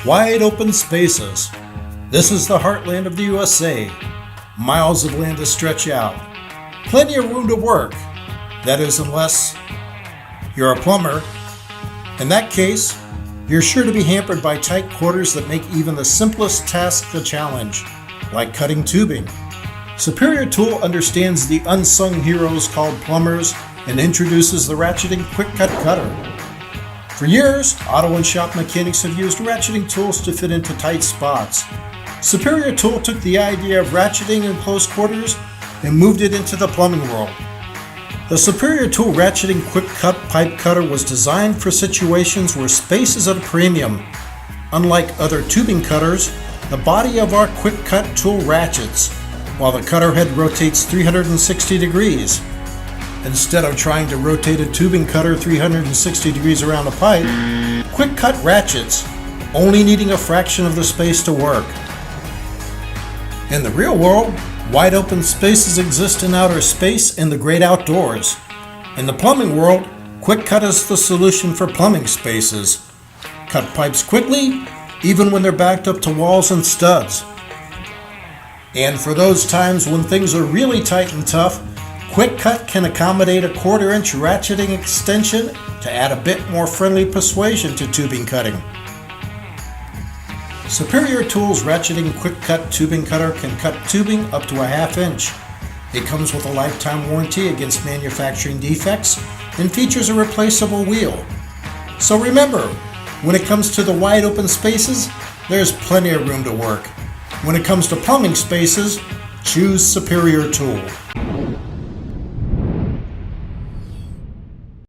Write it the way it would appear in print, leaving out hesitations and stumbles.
Wide open spaces. This is the heartland of the USA. Miles of land to stretch out. Plenty of room to work. That is, unless you're a plumber. In that case, you're sure to be hampered by tight quarters that make even the simplest task a challenge, like cutting tubing. Superior Tool understands the unsung heroes called plumbers and introduces the ratcheting quick cut cutter. For years, auto and shop mechanics have used ratcheting tools to fit into tight spots. Superior Tool took the idea of ratcheting in close quarters and moved it into the plumbing world. The Superior Tool ratcheting quick cut pipe cutter was designed for situations where space is at a premium. Unlike other tubing cutters, the body of our quick cut tool ratchets, while the cutter head rotates 360 degrees. Instead of trying to rotate a tubing cutter 360 degrees around a pipe, quick cut ratchets, only needing a fraction of the space to work. In the real world, wide open spaces exist in outer space and the great outdoors. In the plumbing world, quick cut is the solution for plumbing spaces. Cut pipes quickly, even when they're backed up to walls and studs. And for those times when things are really tight and tough, Quick Cut can accommodate a 1/4-inch ratcheting extension to add a bit more friendly persuasion to tubing cutting. Superior Tool's ratcheting quick cut tubing cutter can cut tubing up to a 1/2 inch. It comes with a lifetime warranty against manufacturing defects and features a replaceable wheel. So remember, when it comes to the wide open spaces, there's plenty of room to work. When it comes to plumbing spaces, choose Superior Tool.